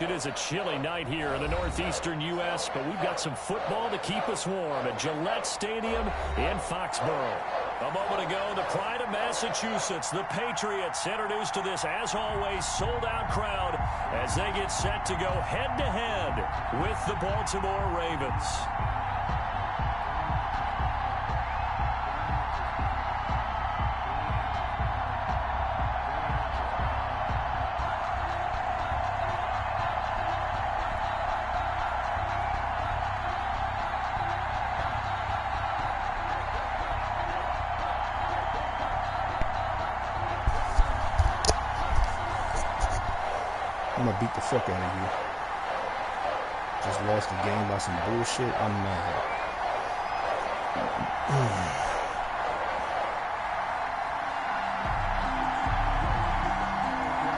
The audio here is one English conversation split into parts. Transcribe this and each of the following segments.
It is a chilly night here in the northeastern U.S., but we've got some football to keep us warm at Gillette Stadium in Foxborough. A moment ago, the pride of Massachusetts, the Patriots, introduced to this, as always, sold-out crowd as they get set to go head-to-head with the Baltimore Ravens. I'm gonna beat the fuck out of you. Just lost the game by some bullshit. I'm mad.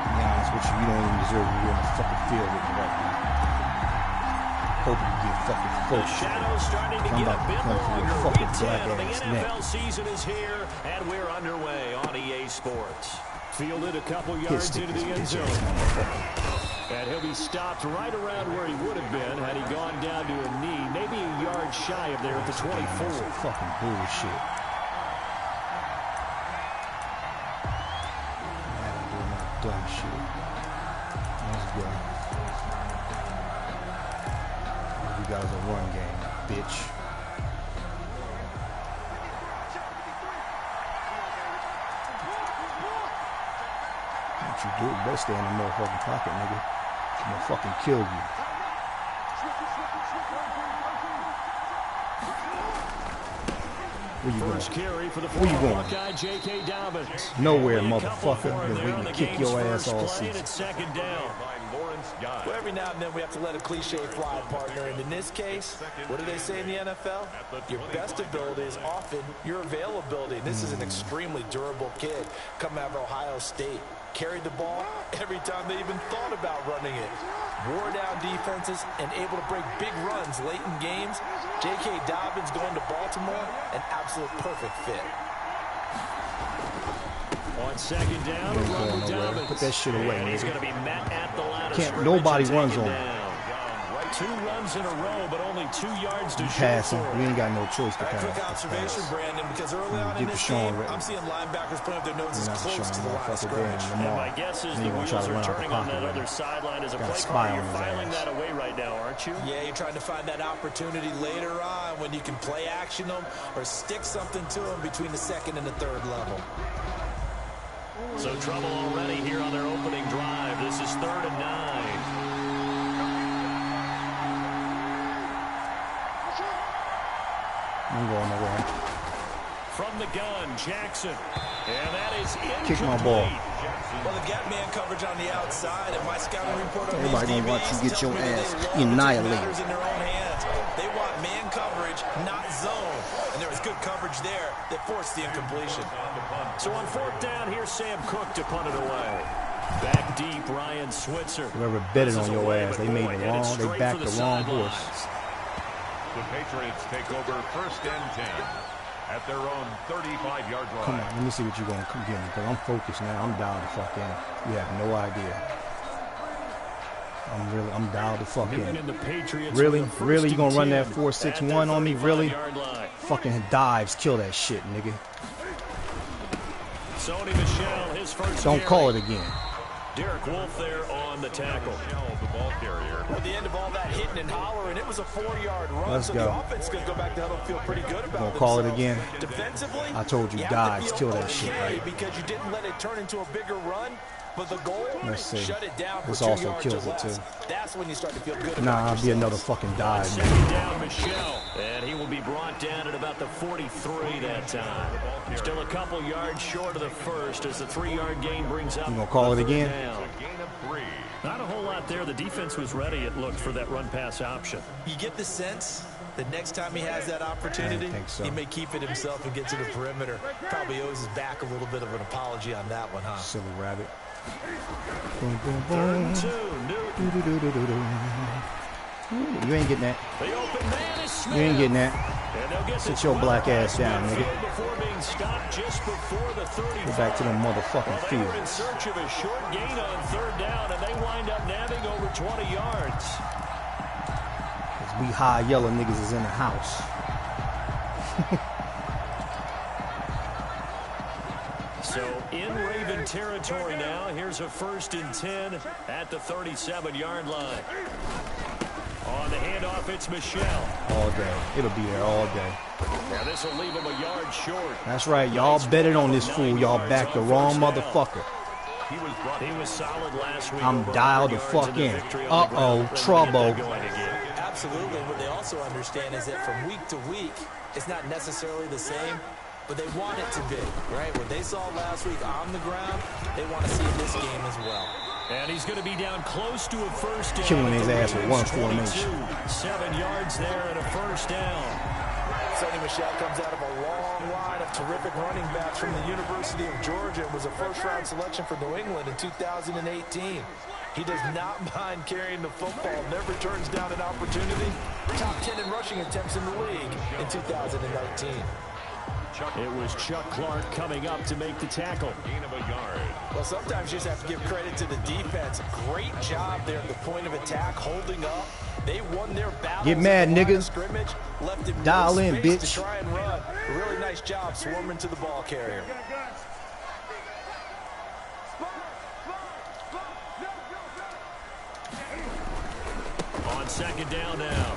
To be honest with you, you don't even deserve to be on the fucking field with me right now. Hoping you get fucking focused. The shadow's starting to get a bit longer. Week 10 of the NFL season is here, and we're underway on EA Sports. Fielded a couple yards into the end zone. And he'll be stopped right around where he would have been had he gone down to a knee, maybe a yard shy of there at the 24. Fucking bullshit. Man, I'm doing that dumb shit. Let's go. You guys a run game, bitch. What you do? Better stay in the motherfucking pocket, nigga. I'm gonna fucking kill you. Where you going? Where you going? Nowhere, motherfucker. Been waiting to kick your ass all season. Well, every now and then we have to let a cliche fly, partner. And in this case, what do they say in the NFL? Your best ability is often your availability. This is an extremely durable kid coming out of Ohio State. Carried the ball every time they even thought about running it. Wore down defenses and able to break big runs late in games. J.K. Dobbins going to Baltimore, an absolute perfect fit. On second down, put that shit away. He's going to be met at the line. Can't nobody runs on him. 2 runs in a row, but only 2 yards to passing. We ain't got no choice to pass. Quick observation, Brandon, because early on in this game, I'm seeing linebackers putting up their noses close to the line of scrimmage. And my guess is the wheels are turning on that other sideline as a play caller. You're filing that away right now, aren't you? Yeah, you're trying to find that opportunity later on when you can play action them or stick something to them between the second and the third level. So trouble already here on their opening drive. This is 3rd and 9. I'm going nowhere. From the gun, Jackson. And that is incomplete. Kick my ball. Well, they've got man coverage on the outside, and my scouting report on everybody these gonna watch you get your ass annihilated. In their own hands. They want man coverage, not zone. And there was good coverage there that forced the incompletion. So on 4th down, here's Sam Cook to punt it away. Back deep, Ryan Switzer. Whoever betted on your ass, they made the wrong, they backed the wrong horse. The Patriots take over 1st and 10 at their own 35-yard line. Come on, let me see what you're going to come get me, because I'm focused now. I'm dialed the fuck in. You have no idea. I'm dialed the fuck in. Really? You going to run that 4-6-1 on me? Really? Fucking dives, kill that shit, nigga. Sony Michel, his first Don't call it again. Derek Wolfe there on the tackle. The ball carrier. At the end of all that hitting and hollering, it was a 4-yard run. Let's so go. The offense is going to go back to huddle, feel pretty good about Gonna call it again. Defensively, I told you, dives, kill that shit, right? Because you didn't let it turn into a bigger run. But the goal, shut it down for this 2 also yards kills or it less. too. That's when you start to feel good. Nah, I'll be another fucking dive. Second down, Michel. And he will be brought down at about the 43 that time. Still a couple yards short of the first as the 3-yard gain brings up. You gonna call it again? Not a whole lot there. The defense was ready, it looked, for that run-pass option. You get the sense that next time he has that opportunity, he may keep it himself and get to the perimeter. Probably owes his back a little bit of an apology on that one, huh? Silly rabbit. Boom, boom, boom. 3rd and 2. You ain't getting that. You ain't getting that. Sit your black ass down, nigga. Go back to the motherfucking field. In search of a short gain on third down, and they wind up nabbing over 20 yards. We high yellow niggas is in the house. So in Raven territory now. Here's a 1st and 10 at the 37-yard line. On the handoff, it's Michelle. All day. It'll be there all day. Now this will leave him a yard short. That's right. Y'all betted on this fool. Y'all backed the wrong motherfucker. He was solid last week. I'm dialed the fuck in. Uh-oh. Trouble. Absolutely. What they also understand is that from week to week, it's not necessarily the same, but they want it to be, right? What they saw last week on the ground, they want to see in this game as well. And he's going to be down close to a first down. Killing his ass with one formation. 7 yards there and a first down. Sonny Michel comes out of a long line of terrific running backs from the University of Georgia and was a first-round selection for New England in 2018. He does not mind carrying the football, never turns down an opportunity. Top 10 in rushing attempts in the league in 2019. It was Chuck Clark coming up to make the tackle. Gain of a yard. Well, sometimes you just have to give credit to the defense. Great job there at the point of attack, holding up. They won their battle. Get mad, niggas. Left him dial in, bitch. To try and run. A really nice job swarming to the ball carrier. On 2nd down now.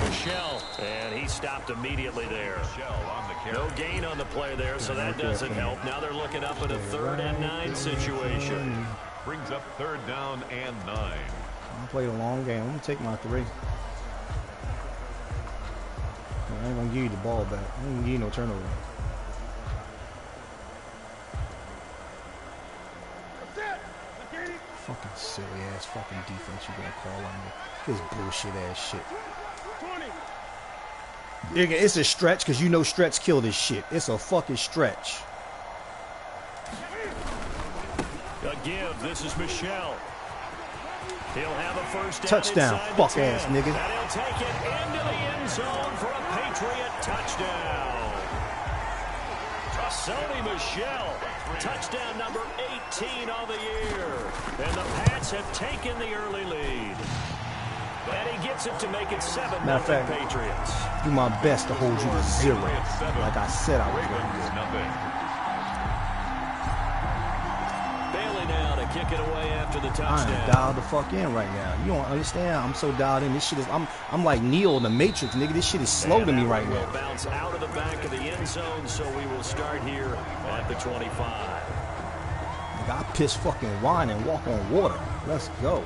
Michelle, and he stopped immediately there. On the carry. No gain on the play there, so that doesn't help. Now they're looking up at a 3rd and 9 situation. Brings up 3rd down and 9. I played a long game. I'm going to take my 3. I ain't going to give you the ball back. I ain't going to give you no turnover. Fucking silly ass fucking defense you gonna call on me. This bullshit ass shit. It's a stretch because you know stretch kill this shit. It's a fucking stretch. A give. This is Michelle. He'll have a first down. Touchdown, fuck ass nigga. And he'll take it into the end zone for a Patriot touchdown. Sonny Michel, touchdown number 18 of the year. And the Pats have taken the early lead. And he gets it to make it 7-0 Patriots. Do my best to hold you to 0, like I said I was going to do. Bailey now to kick it away after the touchdown. I am dialed the fuck in right now. You don't understand. I'm so dialed in. This shit is. I'm like Neo in the Matrix, nigga. This shit is slow to me right now. Bounce out of the back of the end zone, so we will start here at the 25. Nigga, I piss fucking wine and walk on water. Let's go.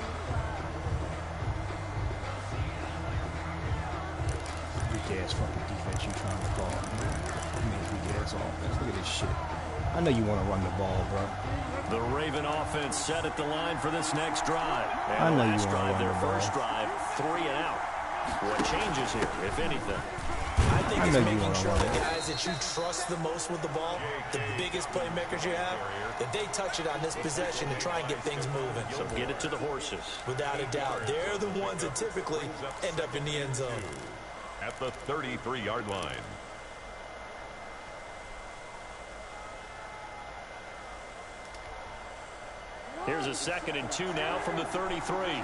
Weak ass fucking defense you trying to call. Weak ass offense. Look at this shit. I know you want to run the ball, bro. The Raven offense set at the line for this next drive. And I know you last want to drive, run their the ball. first drive, 3 and out. What changes here, if anything? I think it's making wanna sure run the it. guys that you trust the most with the ball, the biggest playmakers you have, that they touch it on this possession to try and get things moving. So get it to the horses. Without a doubt, they're the ones that typically end up in the end zone. At the 33-yard line. Here's a 2nd and 2 now from the 33.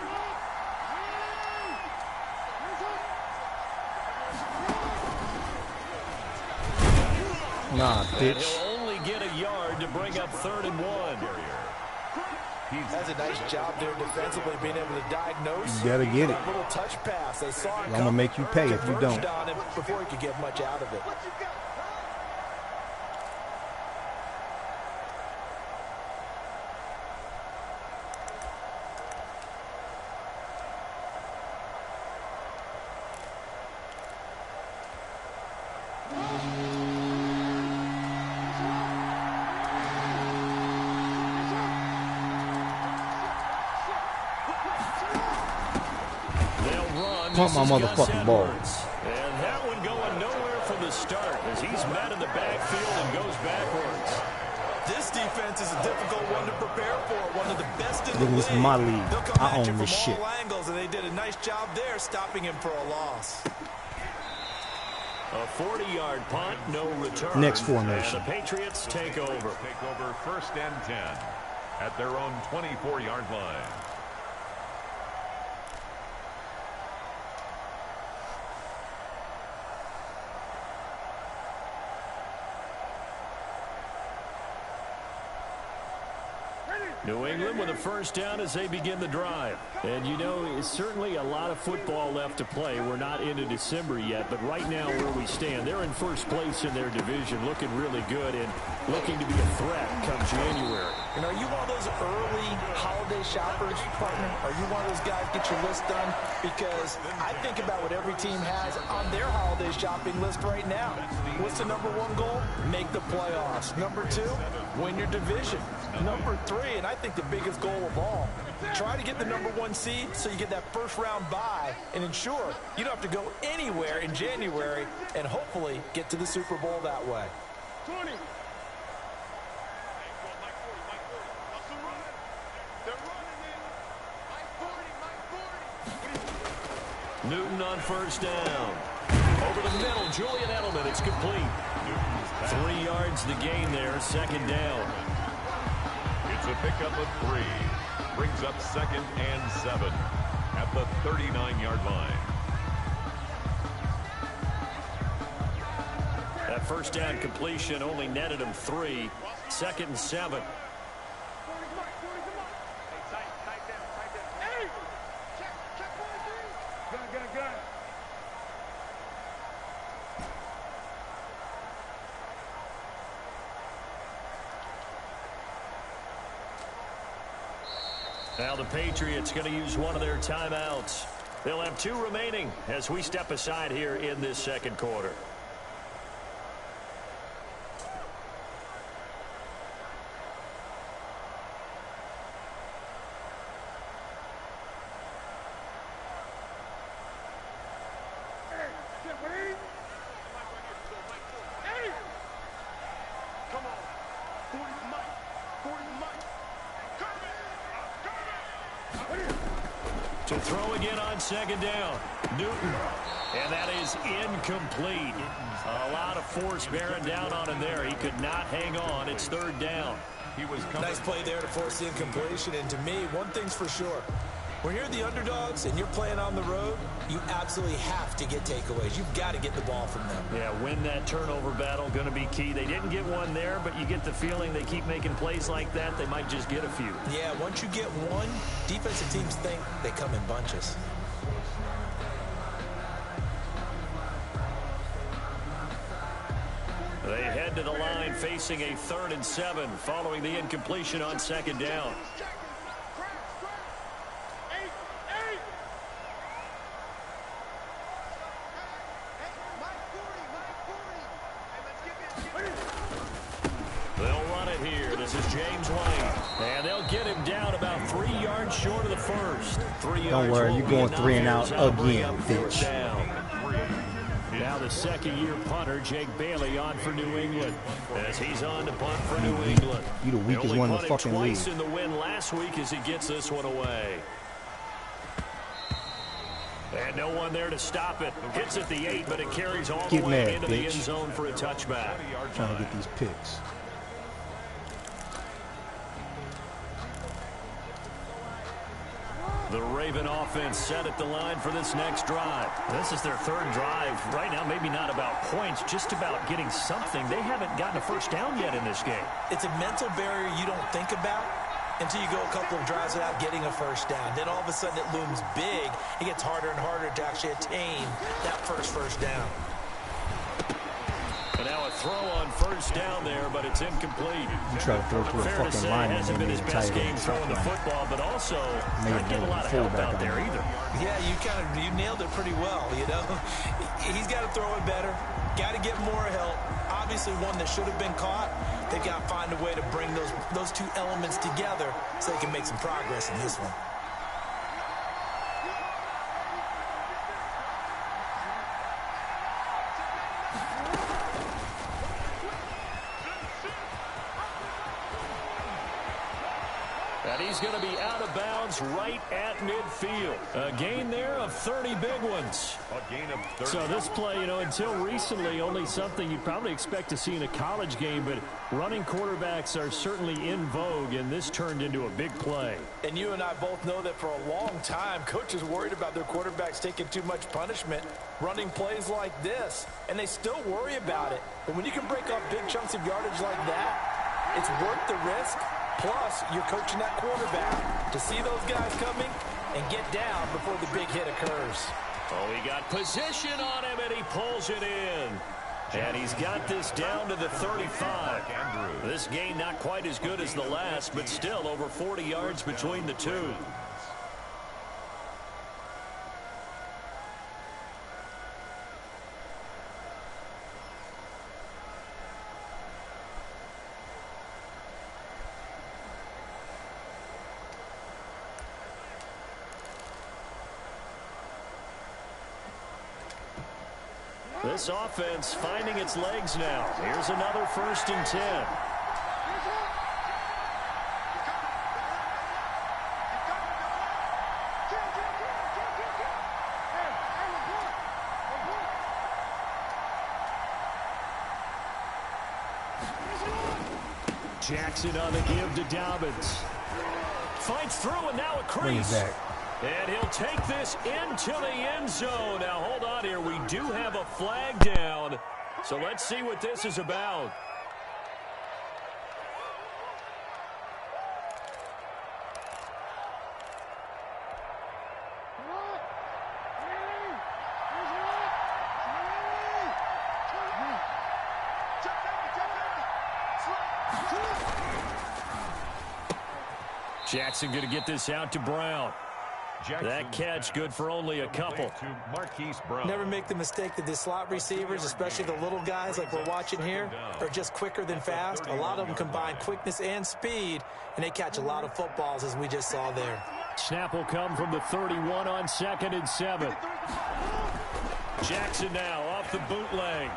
Nah, And bitch. he'll only get a yard to bring up 3rd and 1. That's a nice job there defensively, being able to diagnose. You gotta get it. That little touch pass. They saw it I'm gonna make you pay if you don't. Before he could get much out of it. Pump my motherfucking ball. And that one going nowhere from the start as he's met in the backfield and goes backwards. This defense defense is a difficult one to prepare for. One of the best in the league. This is my league. They'll come I at you own from this shit. all angles, and they did a nice job there stopping him for a loss. A 40-yard punt, no return. Next formation. And the Patriots take over. Take over 1st and 10 at their own 24-yard line. New England with a first down as they begin the drive. And, you know, it's certainly a lot of football left to play. We're not into December yet, but right now where we stand, they're in first place in their division, looking really good and looking to be a threat come January. And are you one of those early holiday shoppers, partner? Are you one of those guys get your list done? Because I think about what every team has on their holiday shopping list right now. What's the #1 goal? Make the playoffs. #2, win your division. #3, and I think the biggest goal of all, try to get the #1 seed so you get that first-round bye and ensure you don't have to go anywhere in January and hopefully get to the Super Bowl that way. 20. Newton on first down. Over the middle, Julian Edelman. It's complete. 3 yards the gain there, 2nd down. It's a pickup of 3. Brings up 2nd and 7 at the 39-yard line. That first down completion only netted him 3. 2nd and 7. Now the Patriots going to use one of their timeouts. They'll have 2 remaining as we step aside here in this 2nd quarter. To throw again on 2nd down. Newton. And that is incomplete. A lot of force bearing down on him there. He could not hang on. It's 3rd down. He was Nice play there to force the incompletion. And to me, one thing's for sure. When you're the underdogs and you're playing on the road, you absolutely have to get takeaways. You've got to get the ball from them. Yeah, win that turnover battle, going to be key. They didn't get one there, but you get the feeling they keep making plays like that, they might just get a few. Yeah, once you get one, defensive teams think they come in bunches. They head to the line facing a 3rd and 7 following the incompletion on 2nd down. They'll run it here. This is James Lane. And they'll get him down about 3 yards short of the first. 3 yards. Don't worry, you're going 3 and out again, bitch. Now the 2nd-year punter, Jake Bailey, on for New England. As he's on to punt for New England. You the weakest one in the fucking league. Twice in the win last week as he gets this one away. And no one there to stop it. Hits at the 8, but it carries all the way into the end zone for a touchback. Trying to get these picks. The Raven offense set at the line for this next drive. This is their 3rd drive. Right now, maybe not about points, just about getting something. They haven't gotten a first down yet in this game. It's a mental barrier you don't think about until you go a couple of drives without getting a first down. Then all of a sudden it looms big. It gets harder and harder to actually attain that first down. And now a throw on first down there, but it's incomplete. You try to throw through a Fair to fucking say, line hasn't been his best game throwing the football, but also not getting a lot of help out there either. Yeah, you nailed it pretty well, you know. He's got to throw it better. Got to get more help. Obviously one that should have been caught. They've got to find a way to bring those 2 elements together so they can make some progress in this one. And he's going to be out of bounds right at midfield. A gain there of 30 big ones. A gain of 30. So this play, you know, until recently, only something you'd probably expect to see in a college game, but running quarterbacks are certainly in vogue, and this turned into a big play. And you and I both know that for a long time, coaches worried about their quarterbacks taking too much punishment, running plays like this, and they still worry about it. But when you can break up big chunks of yardage like that, it's worth the risk. Plus, you're coaching that quarterback to see those guys coming and get down before the big hit occurs. Oh, he got position on him, and he pulls it in. And he's got this down to the 35. This gain not quite as good as the last, but still over 40 yards between the two. This offense finding its legs now. Here's another 1st and 10. Jackson on the give to Dobbins. Fights through and now a crease. And he'll take this into the end zone. Now, hold on here. We do have a flag down. So let's see what this is about. Jackson going to get this out to Brown. That catch good for only a couple. Never make the mistake that the slot receivers, especially the little guys like we're watching here, are just quicker than fast. A lot of them combine quickness and speed, and they catch a lot of footballs, as we just saw there. Snap will come from the 31 on 2nd and 7. Jackson now off the bootleg.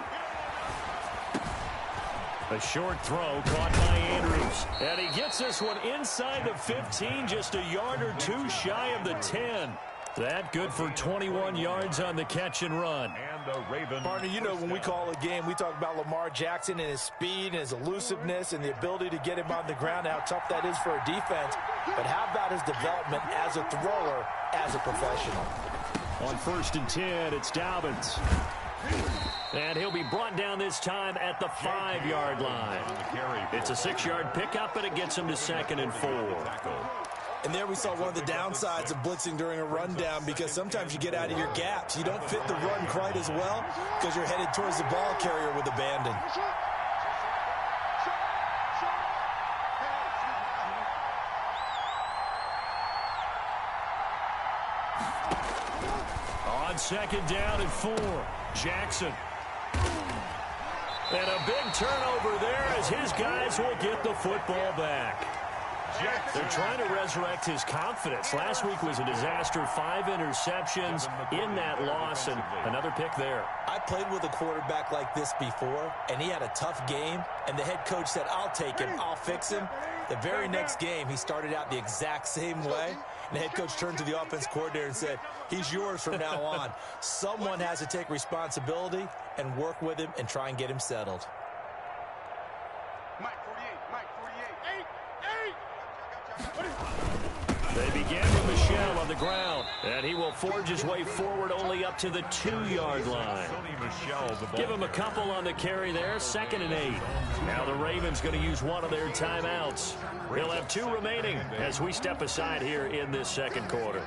A short throw caught by Andrews. And he gets this one inside the 15, just a yard or two shy of the 10. That good for 21 yards on the catch and run. And the Ravens. Partner, you know when we call a game, we talk about Lamar Jackson and his speed and his elusiveness and the ability to get him on the ground, how tough that is for a defense. But how about his development as a thrower, as a professional? On 1st and 10, it's Dobbins. And he'll be brought down this time at the 5-yard line. It's a 6-yard pickup, and it gets him to 2nd and 4. And there we saw one of the downsides of blitzing during a rundown, because sometimes you get out of your gaps. You don't fit the run quite as well because you're headed towards the ball carrier with abandon. On 2nd down and 4, Jackson. And a big turnover there as his guys will get the football back. They're trying to resurrect his confidence. Last week was a disaster. 5 interceptions in that loss, and another pick there. I played with a quarterback like this before, and he had a tough game, and the head coach said, "I'll take him, I'll fix him." The very next game, he started out the exact same way, and the head coach turned to the offense coordinator and said, "He's yours from now on." Someone has to take responsibility and work with him and try and get him settled. They begin with Michelle on the ground, and he will forge his way forward only up to the 2-yard line. Give him a couple on the carry there, 2nd and 8. Now the Ravens going to use one of their timeouts. He'll have 2 remaining as we step aside here in this 2nd quarter.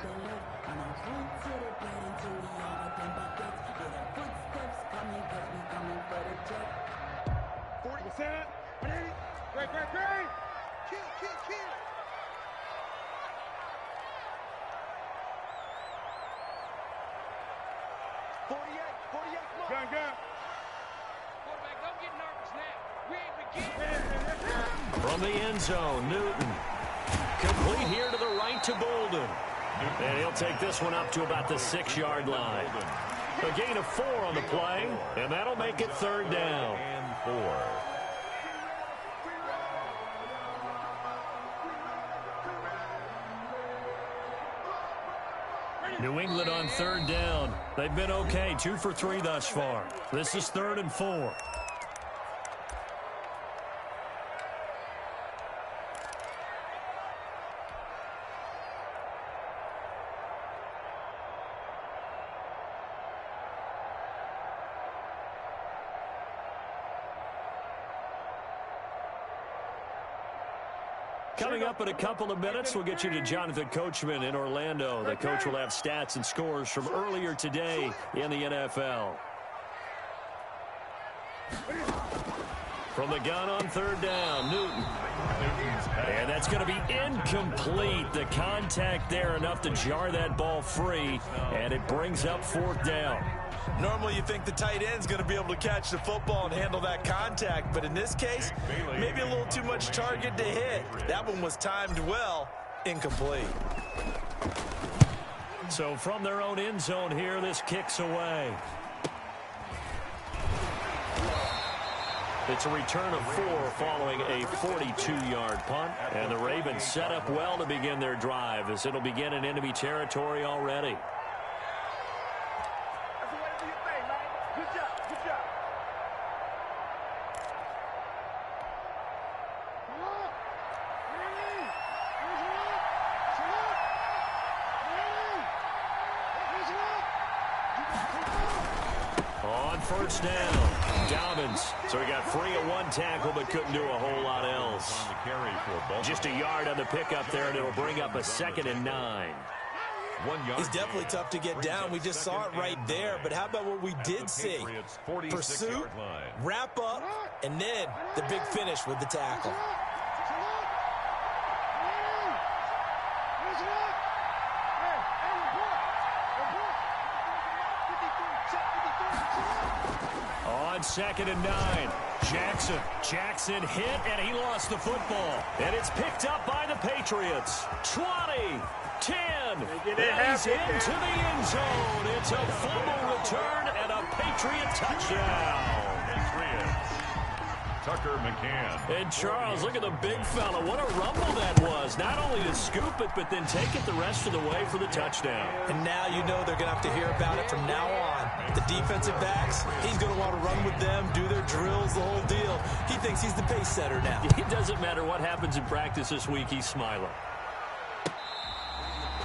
From the end zone, Newton. Complete here to the right to Bolden. And he'll take this one up to about the 6-yard line. A gain of 4 on the play, and that'll make it 3rd down. And 4. New England on third down. They've been okay, 2 for 3 thus far. This is 3rd and 4. Coming up in a couple of minutes, we'll get you to Jonathan Coachman in Orlando. The coach will have stats and scores from earlier today in the NFL. From the gun on third down, Newton. And that's going to be incomplete. The contact there enough to jar that ball free, and it brings up 4th down. Normally you think the tight end's going to be able to catch the football and handle that contact, but in this case, maybe a little too much target to hit. That one was timed well, incomplete. So from their own end zone here, this kicks away. It's a return of 4 following a 42-yard punt. And the Ravens set up well to begin their drive as it'll begin in enemy territory already. On first down, Dobbins. So he got free of 1 tackle but couldn't do a whole lot else. Just a yard on the pickup there, and it'll bring up a 2nd and 9. He's definitely tough to get down. We just saw it right there. But how about what we did see? Pursuit, wrap up, and then the big finish with the tackle. On 2nd and 9, Jackson hit, and he lost the football. And it's picked up by the Patriots. 20, 10, and he's into the end zone. It's a fumble return and a Patriot touchdown. Tucker McCann. And Charles, look at the big fella. What a rumble that was. Not only to scoop it, but then take it the rest of the way for the touchdown. And now you know they're going to have to hear about it from now on. The defensive backs, he's going to want to run with them, do their drills, the whole deal. He thinks he's the pace setter now. It doesn't matter what happens in practice this week, he's smiling.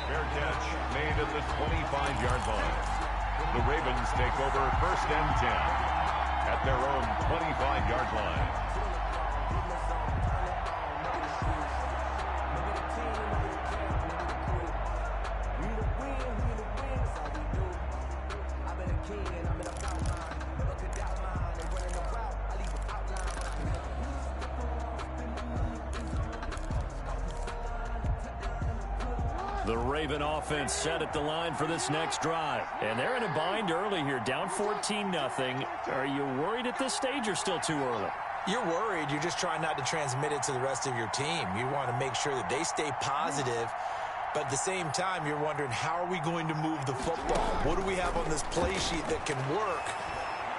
Fair catch made at the 25-yard line. The Ravens take over 1st and 10. At their own 25-yard line. The Raven offense set at the line for this next drive. And they're in a bind early here, down 14-0. Are you worried at this stage or still too early? You're worried. You're just trying not to transmit it to the rest of your team. You want to make sure that they stay positive. But at the same time, you're wondering, how are we going to move the football? What do we have on this play sheet that can work?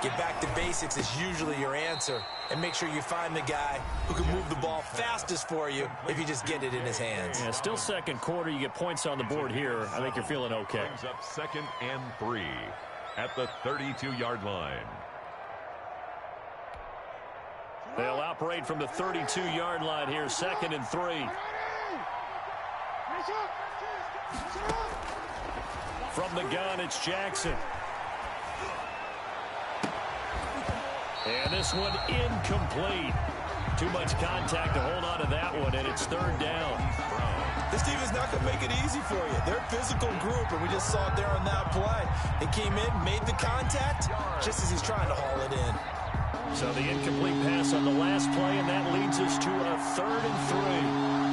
Get back to basics is usually your answer. And make sure you find the guy who can move the ball fastest for you if you just get it in his hands. Yeah, still 2nd quarter. You get points on the board here. I think you're feeling okay. Brings up 2nd and 3 at the 32-yard line. They'll operate from the 32-yard line here, 2nd and 3. From the gun, it's Jackson. And this one incomplete. Too much contact to hold on to that one, and it's 3rd down. This team is not going to make it easy for you. They're a physical group, and we just saw it there on that play. He came in, made the contact, just as he's trying to haul it in. So the incomplete pass on the last play, and that leads us to a 3rd and 3.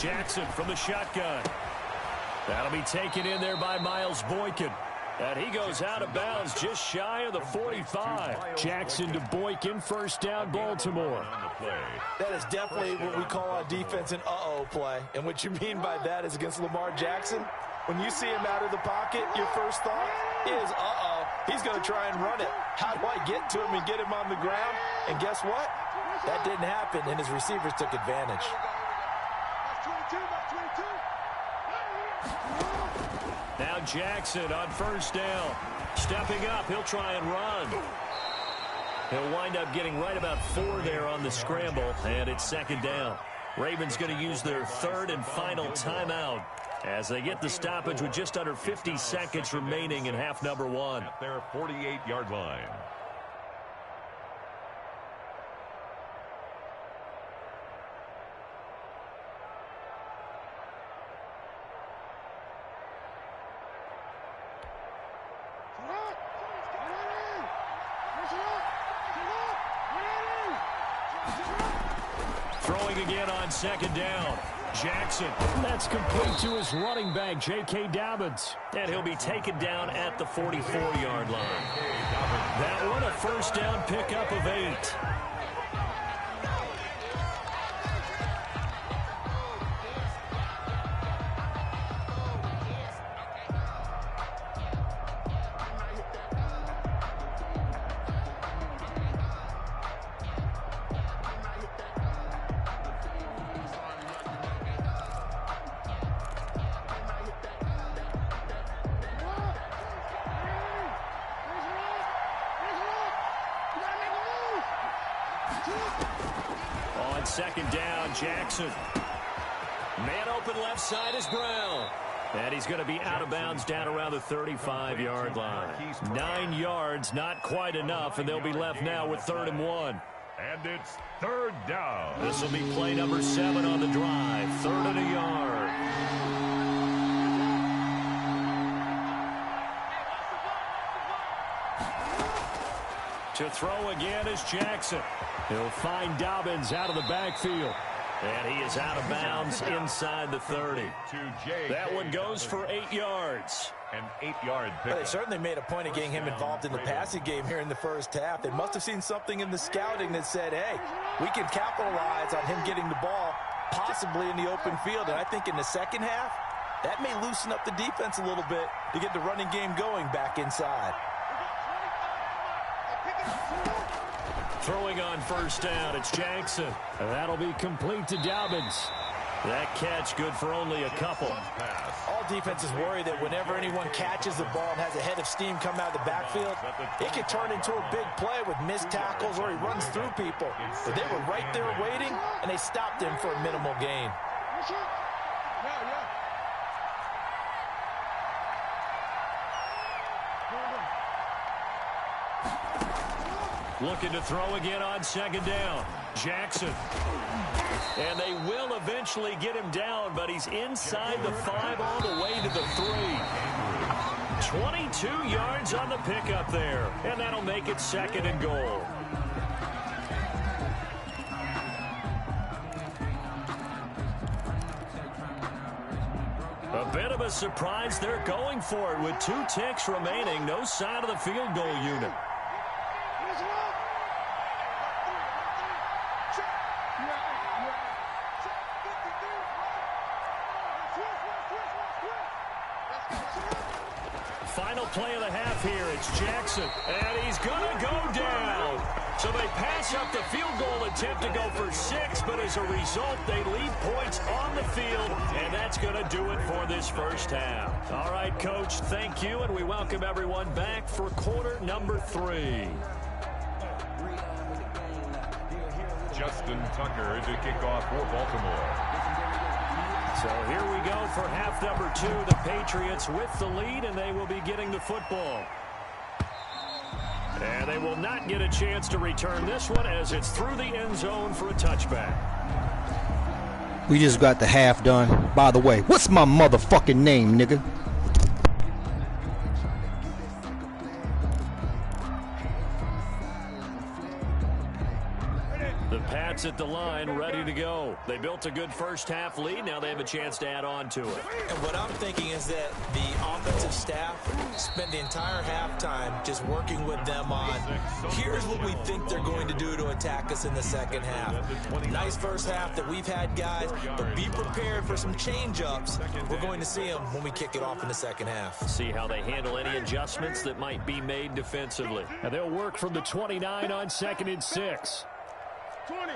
Jackson from the shotgun. That'll be taken in there by Miles Boykin. And he goes out of bounds just shy of the 45. Jackson to Boykin, 1st down, Baltimore. That is definitely what we call on defense an uh-oh play. And what you mean by that is against Lamar Jackson, when you see him out of the pocket, your first thought, is, he's going to try and run it. How do I get to him and get him on the ground? And guess what? That didn't happen, and his receivers took advantage. Now Jackson on first down. Stepping up, he'll try and run. He'll wind up getting right about 4 there on the scramble, and it's second down. Ravens going to use their third and final timeout as they get the stoppage with just under 50 seconds remaining in half number 1. At their 48-yard line. Throwing again on second down. Jackson. That's complete to his running back, J.K. Dobbins. And he'll be taken down at the 44-yard line. That one a first down pickup of 8. On second down, Jackson. Man open left side is Brown. And he's going to be out of bounds down around the 35-yard line. 9 yards, not quite enough, and they'll be left now with 3rd and 1. And it's 3rd down. This will be play number 7 on the drive. 3rd and a yard. To throw again is Jackson. He'll find Dobbins out of the backfield. And he is out of bounds inside the 30. That one goes for 8 yards. An 8-yard Well, they pick. certainly made a point of getting him involved in the passing game here in the first half. They must have seen something in the scouting that said, hey, we can capitalize on him getting the ball possibly in the open field. And I think in the second half, that may loosen up the defense a little bit to get the running game going back inside. Throwing on first down, it's Jackson. And that'll be complete to Dobbins. That catch good for only a couple. All defenses worry that whenever anyone catches the ball and has a head of steam come out of the backfield, it can turn into a big play with missed tackles or he runs through people. But they were right there waiting, and they stopped him for a minimal gain. Looking to throw again on second down. Jackson. And they will eventually get him down, but he's inside the 5 all the way to the 3. 22 yards on the pickup there, and that'll make it 2nd and goal. A bit of a surprise. They're going for it with 2 ticks remaining. No sign of the field goal unit. Final play of the half here. It's Jackson, and he's going to go down. So they pass up the field goal attempt to go for 6, but as a result, they leave points on the field, and that's going to do it for this first half. All right, Coach, thank you, and we welcome everyone back for quarter number 3. Justin Tucker to kick off for Baltimore. So here we go for half number 2. The Patriots with the lead, and they will be getting the football. And they will not get a chance to return this one as it's through the end zone for a touchback. We just got the half done. By the way, what's my motherfucking name, nigga? The Pats at the line, ready to go. They built a good first-half lead. Now they have a chance to add on to it. And what I'm thinking is that the offensive staff spent the entire halftime just working with them on, here's what we think they're going to do to attack us in the second half. Nice first half that we've had, guys, but be prepared for some change-ups. We're going to see them when we kick it off in the second half. See how they handle any adjustments that might be made defensively. And they'll work from the 29 on 2nd and 6. 20.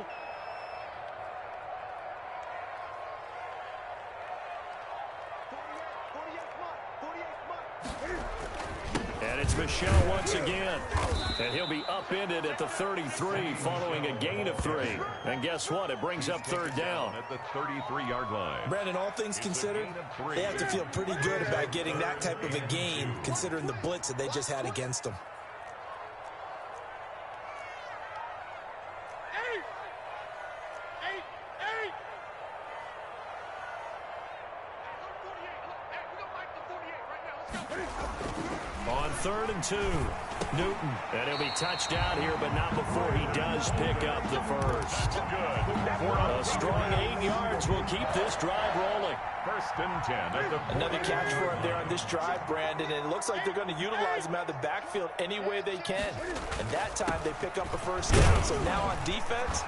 And it's Michel once again. And he'll be upended at the 33 following a gain of 3. And guess what? It brings up 3rd down. At the 33-yard line. Brandon, all things considered, they have to feel pretty good about getting that type of a gain considering the blitz that they just had against them. On 3rd and 2, Newton. And he'll be touched out here, but not before he does pick up the first. A strong 8 yards will keep this drive rolling. 1st and 10. Another catch for him there on this drive, Brandon, and it looks like they're going to utilize him out of the backfield any way they can. And that time they pick up a 1st down. So now on defense,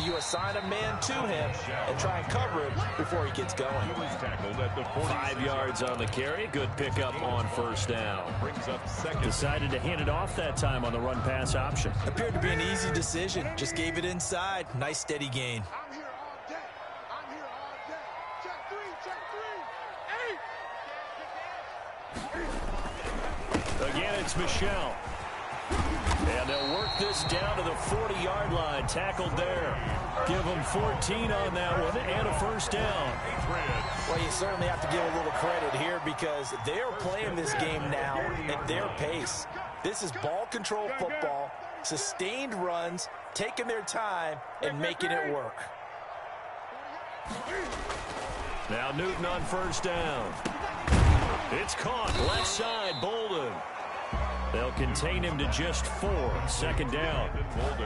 you assign a man to him and try and cover him before he gets going. He was tackled at the 5 yards on the carry. Good pickup on 1st down. Brings up 2nd. Decided to hand it off that time on the run-pass option. Appeared to be an easy decision. Just gave it inside. Nice steady gain. I'm here all day. I'm here all day. Check 3, check 3. 8. Again, it's Michel. And they'll work this down to the 40-yard line. Tackled there. Give them 14 on that one and a 1st down. Well, you certainly have to give a little credit here because they're playing this game now at their pace. This is ball control football, sustained runs, taking their time, and making it work. Now Newton on 1st down. It's caught. Left side, Bolden. They'll contain him to just 4. 2nd down.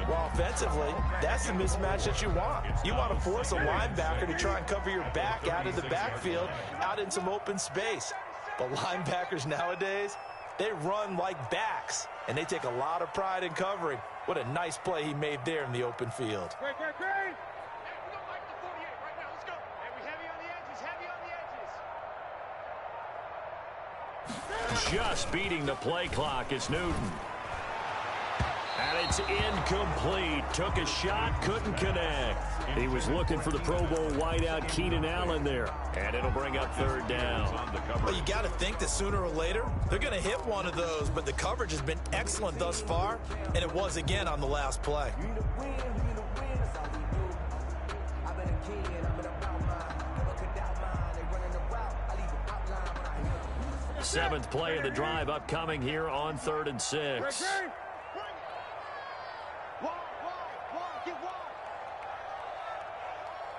Well, offensively, that's the mismatch that you want. You want to force a linebacker to try and cover your back out of the backfield, out in some open space. But linebackers nowadays, they run like backs, and they take a lot of pride in covering. What a nice play he made there in the open field. Great. Hey, we don't like the 48 right now. Let's go. Hey, we heavy on the edges, heavy on the edges. Just beating the play clock is Newton. And it's incomplete. Took a shot, couldn't connect. He was looking for the Pro Bowl wideout Keenan Allen there. And it'll bring up 3rd down. Well, you got to think that sooner or later, they're going to hit one of those, but the coverage has been excellent thus far, and it was again on the last play. Seventh play of the drive upcoming here on 3rd and 6. Get wide.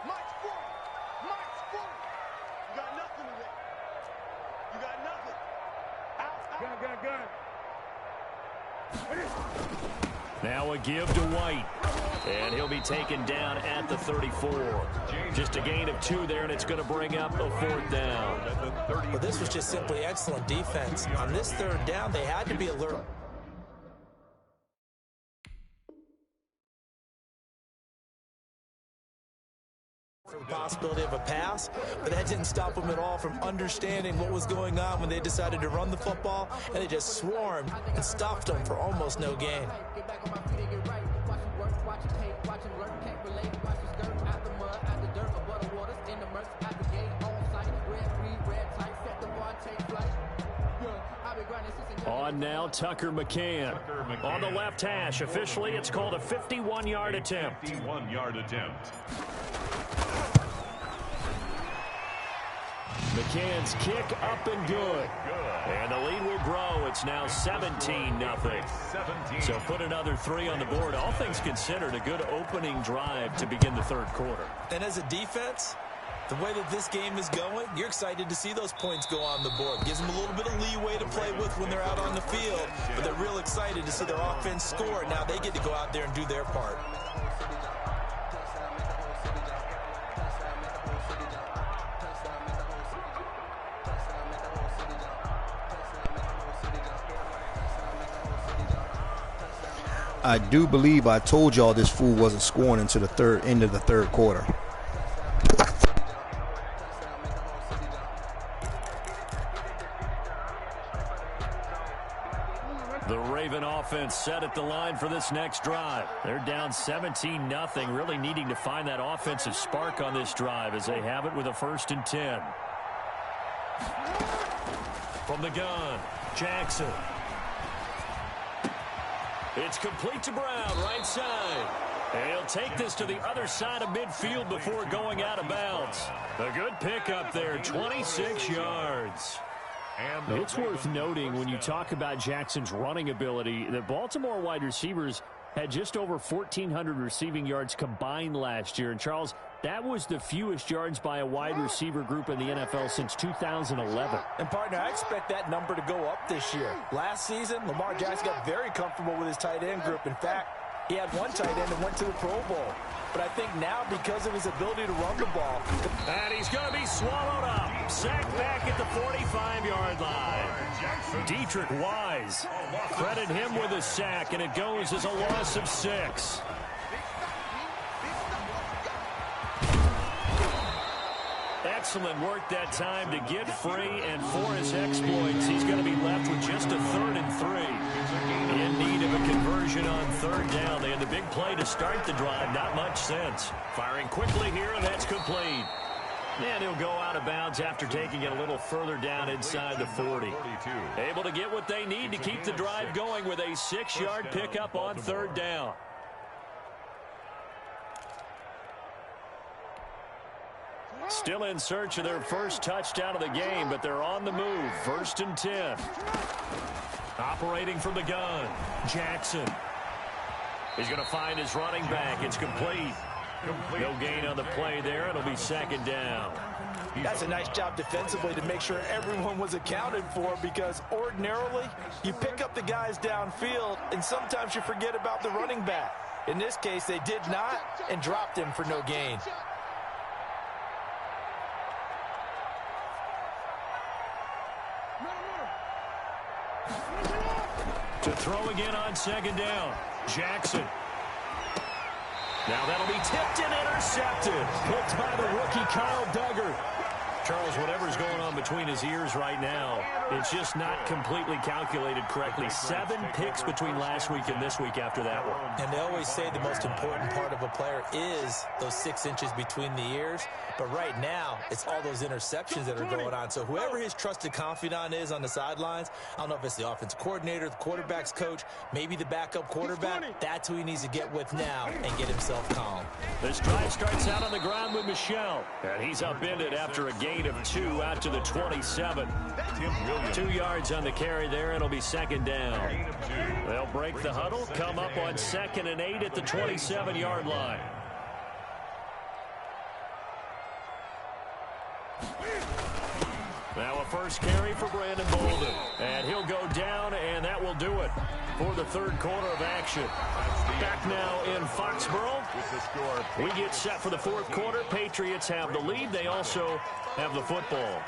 Mike's forward. You got nothing in there. You got nothing. Out. Gun. Now a give to White. And he'll be taken down at the 34. Just a gain of 2 there, and it's going to bring up a 4th down. Well, this was just simply excellent defense. On this 3rd down, they had to be alert. For the possibility of a pass, but that didn't stop them at all from understanding what was going on when they decided to run the football, and they just swarmed and stopped them for almost no gain. On now, Tucker McCann. On the left hash. Officially, it's called a 51-yard attempt. 51-yard attempt. McCann's kick up and good. And the lead will grow. It's now 17-0. So put another 3 on the board. All things considered, a good opening drive to begin the 3rd quarter. And as a defense, the way that this game is going, you're excited to see those points go on the board. Gives them a little bit of leeway to play with when they're out on the field, but they're real excited to see their offense score. Now they get to go out there and do their part. I do believe I told y'all this fool wasn't scoring until the end of the third quarter. The Raven offense set at the line for this next drive. They're down 17-0, really needing to find that offensive spark on this drive as they have it with a 1st and 10. From the gun, Jackson. It's complete to Brown, right side. And he'll take this to the other side of midfield before going out of bounds. A good pickup there, 26 yards. It's worth noting when you talk about Jackson's running ability, the Baltimore wide receivers had just over 1,400 receiving yards combined last year. And, Charles, that was the fewest yards by a wide receiver group in the NFL since 2011. And, partner, I expect that number to go up this year. Last season, Lamar Jackson got very comfortable with his tight end group. In fact, he had one tight end that went to the Pro Bowl. But I think now, because of his ability to run the ball. And he's going to be swallowed up. Sacked back at the 45-yard line. Dietrich Wise. Credit him with a sack, and it goes as a loss of 6. Excellent work that time to get free, and for his exploits, he's going to be left with just a 3rd and 3. In need of a conversion on 3rd down. They had the big play to start the drive. Not much sense. Firing quickly here, and that's complete. And he'll go out of bounds after taking it a little further down inside the 40. Able to get what they need to keep the drive going with a 6-yard pickup on 3rd down. Still in search of their first touchdown of the game, but they're on the move. 1st and 10. Operating from the gun, Jackson. He's going to find his running back. It's complete. No gain on the play there. It'll be 2nd down. That's a nice job defensively to make sure everyone was accounted for, because ordinarily you pick up the guys downfield and sometimes you forget about the running back. In this case, they did not and dropped him for no gain. To throw again on 2nd down, Jackson. Now that'll be tipped and intercepted. Picked by the rookie Kyle Duggar. Charles, whatever's going on between his ears right now, it's just not completely calculated correctly. 7 picks between last week and this week after that one. And they always say the most important part of a player is those 6 inches between the ears. But right now, it's all those interceptions that are going on. So whoever his trusted confidant is on the sidelines, I don't know if it's the offensive coordinator, the quarterback's coach, maybe the backup quarterback, that's who he needs to get with now and get himself calm. This drive starts out on the ground with Michel. And he's upended after a gain of 2 out to the 27. 2 yards on the carry there. It'll be 2nd down. They'll break the huddle, come up on 2nd and 8 at the 27-yard line. Now a first carry for Brandon Bolden. And he'll go down, and that will do it for the 3rd quarter of action. Back now in Foxborough. We get set for the 4th quarter. Patriots have the lead. They also have the football.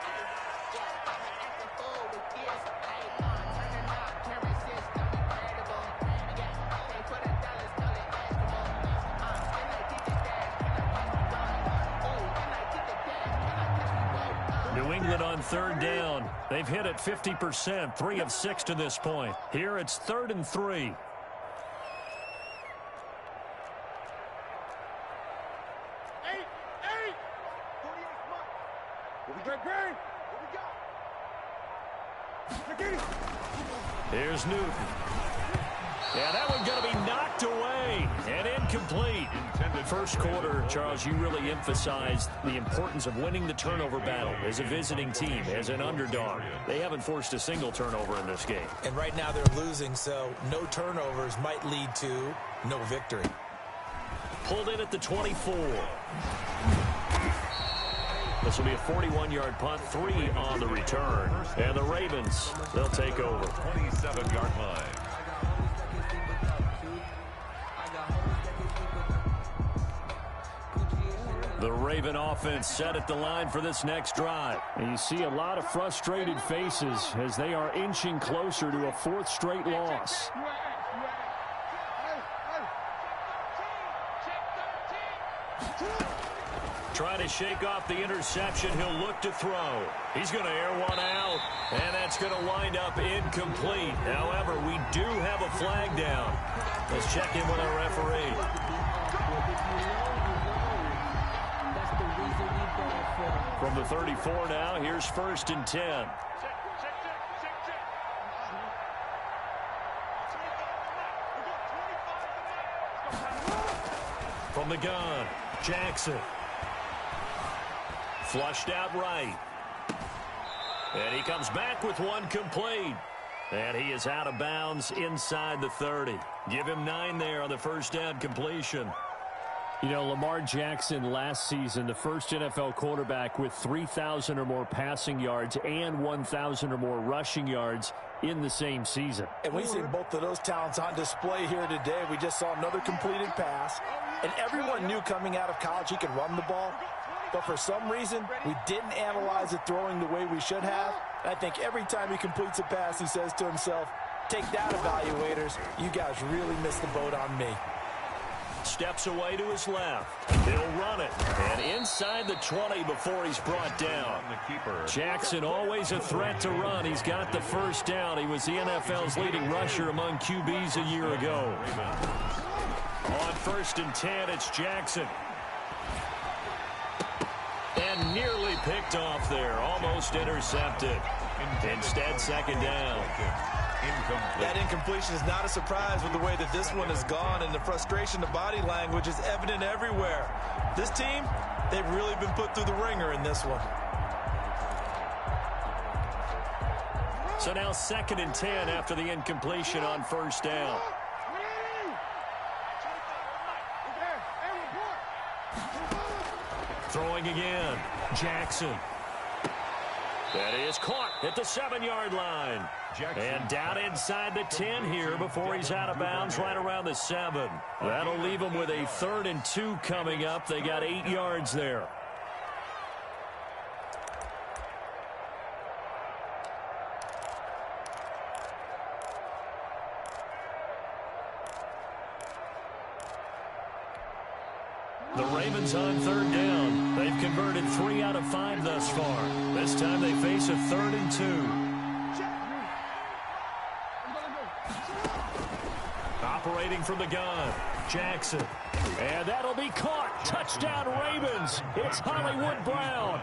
New England on 3rd down. They've hit it 50%, 3 of 6 to this point. Here it's 3rd and 3. Here's Newton. Yeah, that one's going to be knocked away and incomplete. First quarter, Charles, you really emphasized the importance of winning the turnover battle as a visiting team, as an underdog. They haven't forced a single turnover in this game. And right now they're losing, so no turnovers might lead to no victory. Pulled in at the 24. This will be a 41-yard punt, 3 on the return. And the Ravens, they'll take over. 27-yard line. The Raven offense set at the line for this next drive. And you see a lot of frustrated faces as they are inching closer to a 4th straight loss. Trying to shake off the interception. He'll look to throw. He's going to air one out, and that's going to wind up incomplete. However, we do have a flag down. Let's check in with our referee. From the 34 now, here's 1st and 10. From the gun, Jackson. Flushed out right. And he comes back with one complete. And he is out of bounds inside the 30. Give him 9 there on the first down completion. You know, Lamar Jackson last season, the first NFL quarterback with 3,000 or more passing yards and 1,000 or more rushing yards in the same season. And we see both of those talents on display here today. We just saw another completed pass. And everyone knew coming out of college he could run the ball. But for some reason, we didn't analyze it throwing the way we should have. And I think every time he completes a pass, he says to himself, take that, evaluators. You guys really missed the boat on me. Steps away to his left. He'll run it. And inside the 20 before he's brought down. Jackson always a threat to run. He's got the first down. He was the NFL's leading rusher among QBs a year ago. On 1st and 10, it's Jackson. And nearly picked off there. Almost intercepted. Instead, 2nd down. That incompletion is not a surprise with the way that this one has gone, and the frustration, the body language is evident everywhere. This team, they've really been put through the ringer in this one. So now 2nd and 10 after the incompletion on 1st down. Throwing again, Jackson. That is caught at the 7-yard line. And down inside the 10 here before he's out of bounds right around the 7. That'll leave him with a 3rd and 2 coming up. They got 8 yards there. The Ravens on 3rd down. They've converted 3 out of 5 thus far. This time they face a 3rd and 2. Operating from the gun, Jackson. And that'll be caught. Touchdown Ravens. It's Hollywood Brown.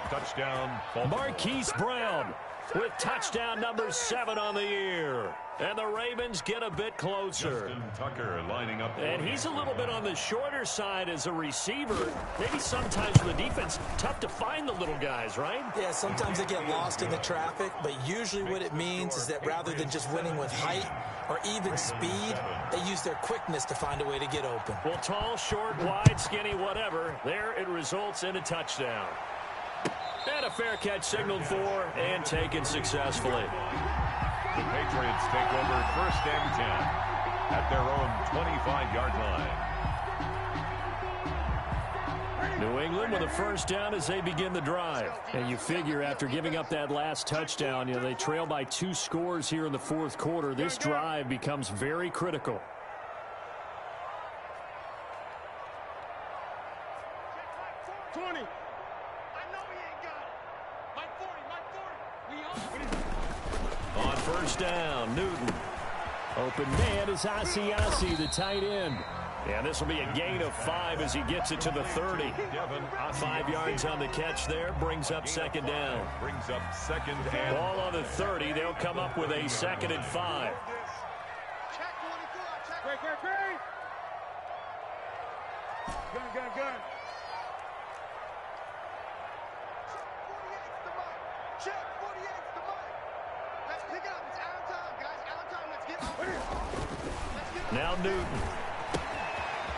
Touchdown. Marquise Brown with touchdown number 7 on the year. And the Ravens get a bit closer. Justin Tucker lining up. And he's a little bit on the shorter side as a receiver. Maybe sometimes for the defense, tough to find the little guys, right? Yeah, sometimes they get lost in the traffic, but usually what it means is that rather than just winning with height or even speed, they use their quickness to find a way to get open. Well, tall, short, wide, skinny, whatever. There it results in a touchdown. And a fair catch signaled for and taken successfully. The Patriots take over 1st and 10 at their own 25-yard line. New England with a 1st down as they begin the drive. And you figure after giving up that last touchdown, they trail by 2 scores here in the 4th quarter. This drive becomes very critical. On 1st down, Newton. Open man is Asiasi, the tight end. And this will be a gain of 5 as he gets it to the 30. 5 yards on the catch there, brings up 2nd down. Brings up 2nd and... Ball on the 30, they'll come up with a 2nd and 5. Gun. Check 48's the mic. Let's pick it up. It's out of time, guys. Out of time. Let's get off. Now Newton.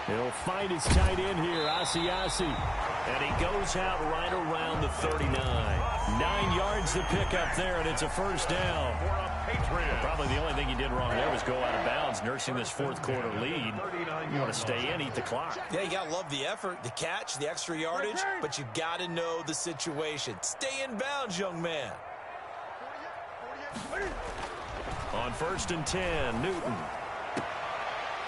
He'll find his tight end here, Asiasi. And he goes out right around the 39. 9 yards to pick up there, and it's a 1st down. Probably the only thing he did wrong there was go out of bounds, nursing this 4th quarter lead. You want to stay in, eat the clock. Yeah, you got to love the effort, the catch, the extra yardage, but you got to know the situation. Stay in bounds, young man. On 1st and 10, Newton.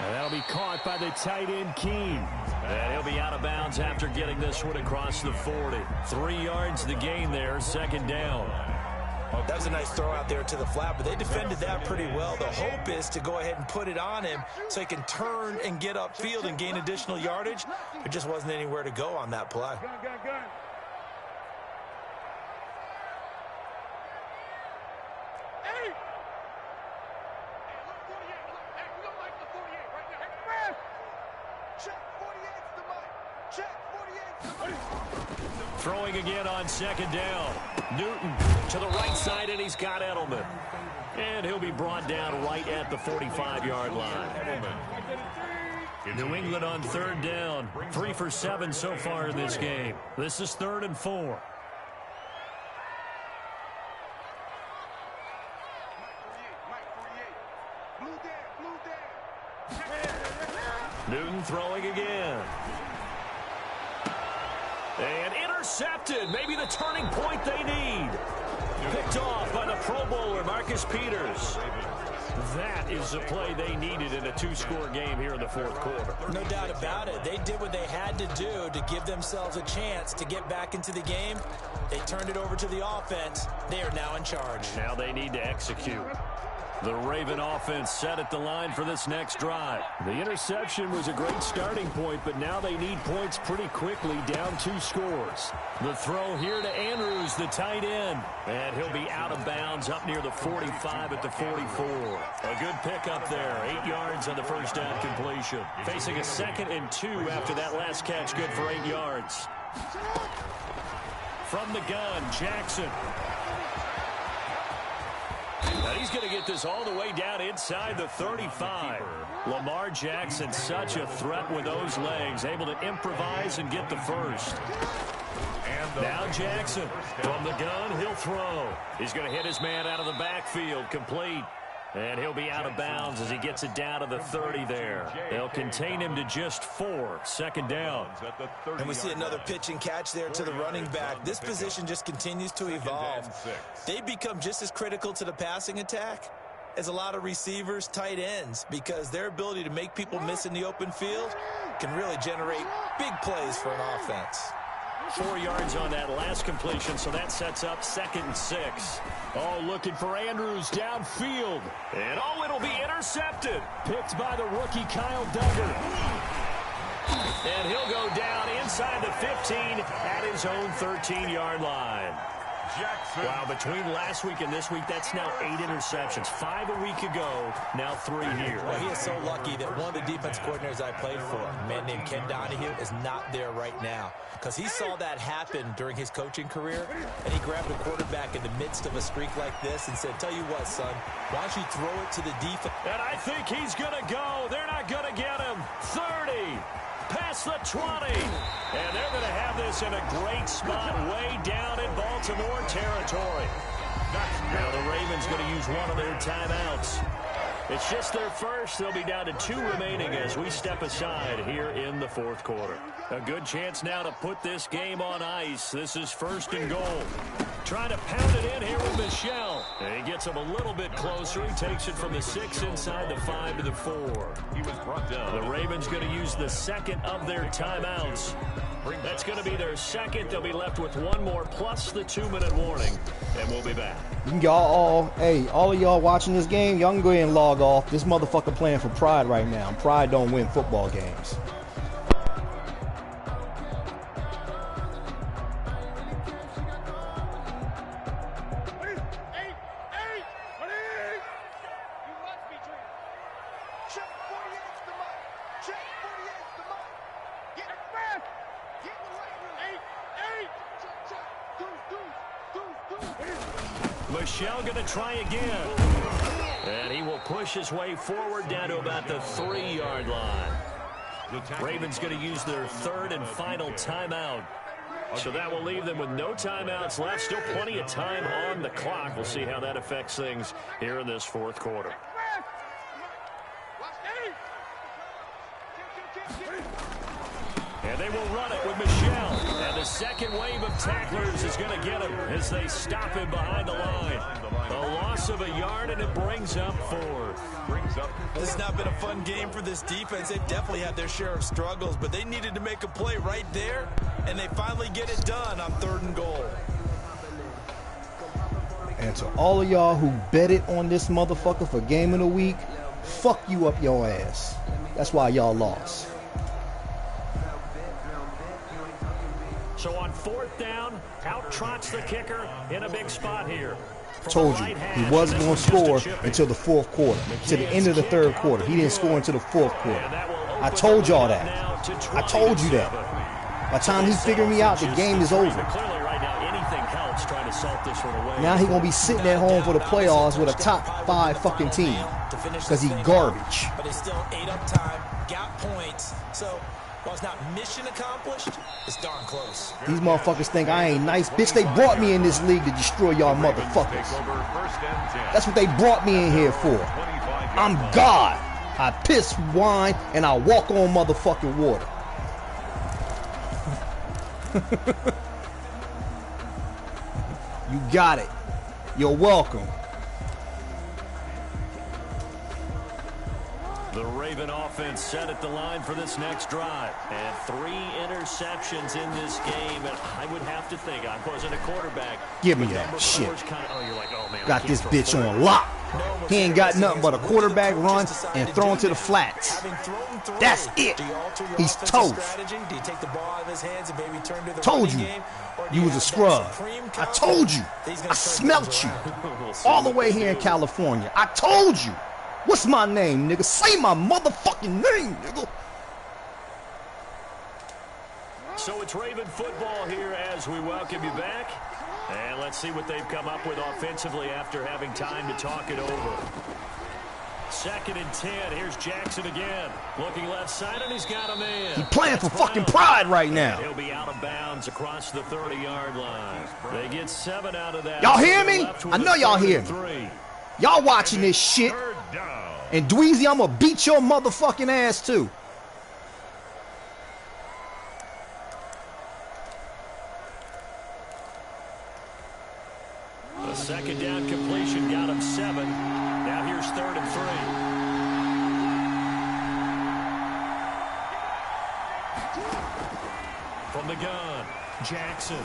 And that'll be caught by the tight end, Keene. And he'll be out of bounds after getting this one across the 40. 3 yards the gain there, second down. That was a nice throw out there to the flat, but they defended that pretty well. The hope is to go ahead and put it on him so he can turn and get upfield and gain additional yardage. There just wasn't anywhere to go on that play. Throwing again on second down. Newton to the right side, and he's got Edelman. And he'll be brought down right at the 45-yard line. New England on third down. 3 for 7 so far in this game. This is 3rd and 4. Newton throwing again. And intercepted. Maybe the turning point they need. Picked off by the Pro Bowler, Marcus Peters. That is the play they needed in a 2-score game here in the 4th quarter. No doubt about it. They did what they had to do to give themselves a chance to get back into the game. They turned it over to the offense. They are now in charge. Now they need to execute. The Raven offense set at the line for this next drive. The interception was a great starting point, but now they need points pretty quickly, down 2 scores. The throw here to Andrews, the tight end. And he'll be out of bounds up near the 45 at the 44. A good pickup there, 8 yards on the first down completion. Facing a 2nd and 2 after that last catch, good for 8 yards. From the gun, Jackson. Now he's going to get this all the way down inside the 35. Lamar Jackson, such a threat with those legs, able to improvise and get the first. Now Jackson, from the gun, he'll throw. He's going to hit his man out of the backfield, complete. And he'll be out of bounds as he gets it down to the 30 there. They'll contain him to just 4, second down. And we see another pitch and catch there to the running back. This position just continues to evolve. They become just as critical to the passing attack as a lot of receivers, tight ends, because their ability to make people miss in the open field can really generate big plays for an offense. 4 yards on that last completion, so that sets up 2nd and 6. Oh, looking for Andrews downfield. And oh, it'll be intercepted. Picked by the rookie Kyle Duggar. And he'll go down inside the 15 at his own 13-yard line. Jackson. Wow, between last week and this week, that's now 8 interceptions. 5 a week ago, now 3 here. Well, he is so lucky that one of the defense coordinators I played for, a man named Ken Donahue, is not there right now. Because he saw that happen during his coaching career, and he grabbed a quarterback in the midst of a streak like this and said, tell you what, son, why don't you throw it to the defense? And I think he's going to go. They're not going to get him. 30. Past the 20. And they're going to have this in a great spot way down in Baltimore territory. Now the Ravens going to use one of their timeouts. It's just their first. They'll be down to 2 remaining as we step aside here in the 4th quarter. A good chance now to put this game on ice. This is 1st and goal. Trying to pound it in here with Michel. And he gets him a little bit closer. He takes it from the 6 inside the 5 to the 4. He was brought down. The Ravens going to use the 2nd of their timeouts. That's going to be their 2nd. They'll be left with 1 more plus the 2-minute warning. And we'll be back. Y'all all of y'all watching this game, y'all can go ahead and log off. This motherfucker playing for Pride right now. Pride don't win football games. Michel going to try again. And he will push his way forward down to about the 3-yard line. Ravens going to use their 3rd and final timeout. So that will leave them with no timeouts left. Still plenty of time on the clock. We'll see how that affects things here in this 4th quarter. And they will run it with Michel. And the second wave of tacklers is going to get him as they stop him behind the line. A loss of a yard, and it brings up 4. This has not been a fun game for this defense. They've definitely had their share of struggles, but they needed to make a play right there, and they finally get it done on 3rd and goal. And to all of y'all who betted on this motherfucker for game of the week, fuck you up your ass. That's why y'all lost. So on 4th down, out trots the kicker in a big spot here. Told you, he wasn't going to score until the 4th quarter, to the end of the 3rd quarter. He didn't score until the 4th quarter. I told y'all that. I told you that. By the time he figured me out, the game is over. Now he going to be sitting at home for the playoffs with a top 5 fucking team because he garbage. But he still ate up time, got points, so while it's not mission accomplished, it's darn close. These motherfuckers think I ain't nice. Bitch, they brought me in this league to destroy y'all motherfuckers. That's what they brought me in here for. I'm God. I piss wine and I walk on motherfucking water. You got it. You're welcome. The Raven offense set at the line for this next drive. And 3 interceptions in this game. And I would have to think, I wasn't a quarterback. Give me that shit. You're like, oh, man, got this bitch on lock. He ain't got nothing but a quarterback run and throwing to the flats. That's it. He's toast. Told you. You was a scrub. I told you. I smelt you. All the way here in California. I told you. What's my name, nigga? Say my motherfucking name, nigga. So it's Raven football here as we welcome you back. And let's see what they've come up with offensively after having time to talk it over. 2nd and 10. Here's Jackson again. Looking left side, and he's got a man. He playing for fucking pride right now. He'll be out of bounds across the 30-yard line. They get 7 out of that. Y'all hear me? I know y'all hear me. Y'all watching this shit. And Dweezy, I'm gonna beat your motherfucking ass too. The 2nd down completion got him 7. Now here's 3rd and 3. From the gun, Jackson.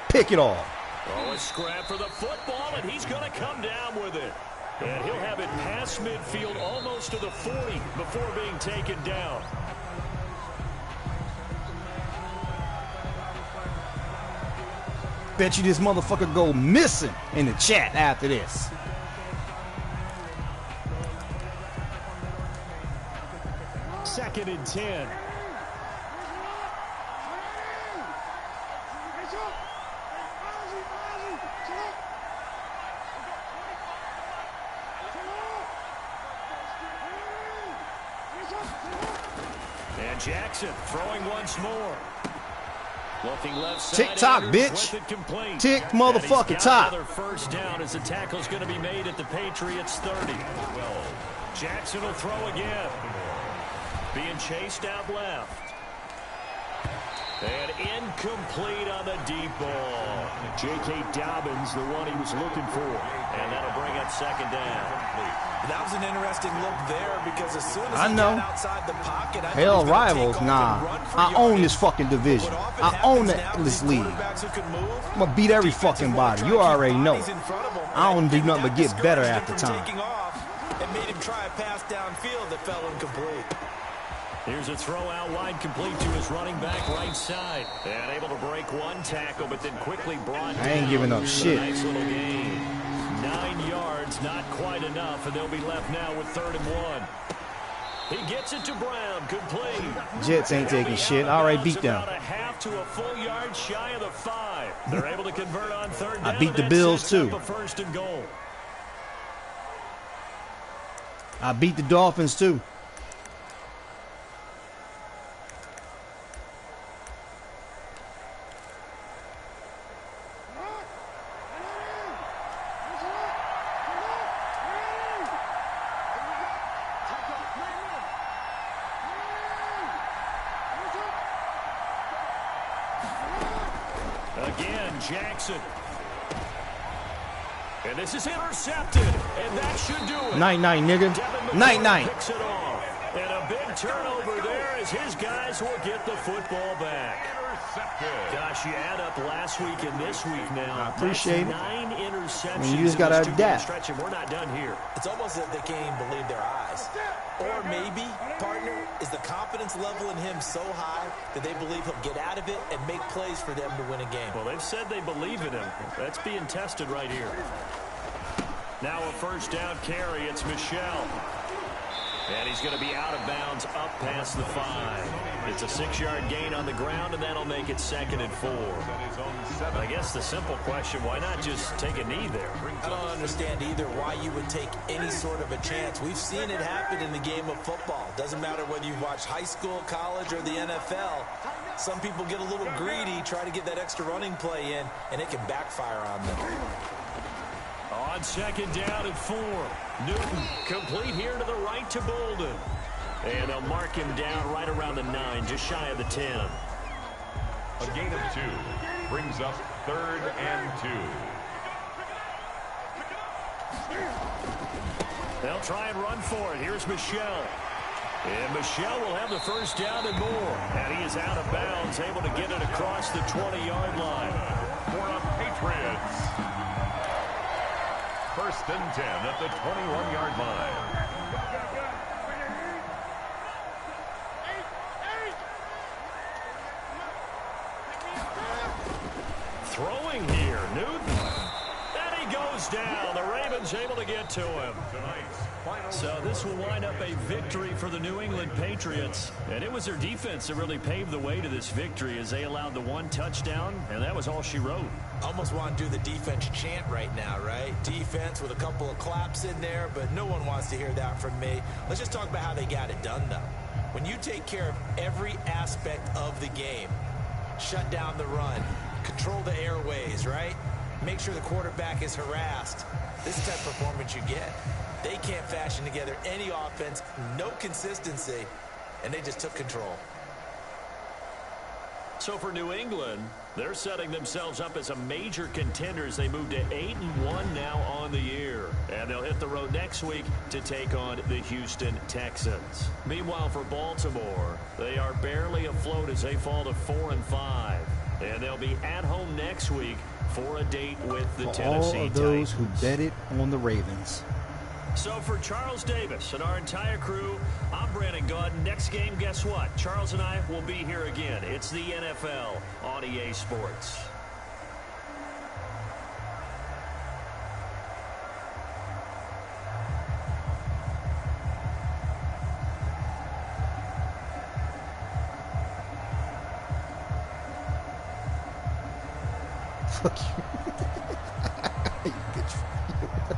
Pick it off. Oh, a scrap for the football, and he's going to come down with it. And he'll have it past midfield almost to the 40 before being taken down. Bet you this motherfucker go missing in the chat after this. Second and 10. And Jackson throwing once more. Looking left side. Tick-tock, bitch. Tick motherfucking tock. Another first down as the tackle's going to be made at the Patriots 30. Jackson will throw again. Being chased out left. And incomplete on the deep ball. J.K. Dobbins, the one he was looking for. And that'll bring up 2nd down. That was an interesting look there because as soon as I he know. got outside the pocket, Hell, rivals, nah. I own this fucking division. I own this league. I'm gonna beat every fucking body. You already know. I don't do nothing but get better after time. It made him try a pass downfield that fell incomplete. Here's a throw out wide, complete to his running back right side. And able to break one tackle, but then quickly brought down. I ain't giving up shit. Nice little gain. 9 yards, not quite enough, and they'll be left now with 3rd and 1. He gets it to Brown, complete. Jets ain't taking shit. I already beat them. About a half to a full yard shy of the 5. They're able to convert on 3rd down. I beat the Bills too. First and goal. I beat the Dolphins too. Again, Jackson. And this is intercepted, and that should do it. Night-night, nigga. Night-night. Picks it off. And a big turnover there as his guys will get the football back. Gosh, you add up last week and this week now. I appreciate it. 9 interceptions. I mean, you just got to adapt. Stretch, and we're not done here. It's almost as if they can't even believe their eyes. Or maybe, partner, is the confidence level in him so high that they believe he'll get out of it and make plays for them to win a game. Well, they've said they believe in him. That's being tested right here. Now a first down carry. It's Michel. And he's going to be out of bounds up past the 5. It's a 6-yard gain on the ground, and that'll make it 2nd and 4. I guess the simple question, why not just take a knee there? I don't understand either why you would take any sort of a chance. We've seen it happen in the game of football. Doesn't matter whether you've watched high school, college, or the NFL. Some people get a little greedy, try to get that extra running play in, and it can backfire on them. On 2nd down and 4. Newton complete here to the right to Bolden. And they'll mark him down right around the 9, just shy of the 10. A gain of 2 brings up 3rd and 2. They'll try and run for it. Here's Michel. And Michel will have the first down and more. And he is out of bounds, able to get it across the 20-yard line. For the Patriots. 1st and 10 at the 21-yard line. Throwing here, Newton. And he goes down. The Ravens able to get to him. So this will wind up a victory for the New England Patriots. And it was their defense that really paved the way to this victory as they allowed the 1 touchdown, and that was all she wrote. Almost want to do the defense chant right now, right? Defense with a couple of claps in there, but no one wants to hear that from me. Let's just talk about how they got it done, though. When you take care of every aspect of the game, shut down the run, control the airways, right? Make sure the quarterback is harassed. This is the type of performance you get. They can't fashion together any offense, no consistency, and they just took control. So for New England, they're setting themselves up as a major contender as they move to 8-1 now on the year. And they'll hit the road next week to take on the Houston Texans. Meanwhile, for Baltimore, they are barely afloat as they fall to 4-5. And they'll be at home next week for a date with the Tennessee Titans. All of those who betted on the Ravens. So for Charles Davis and our entire crew, I'm Brandon Gaudin. Next game, guess what? Charles and I will be here again. It's the NFL on EA Sports. Fuck you. Bitch.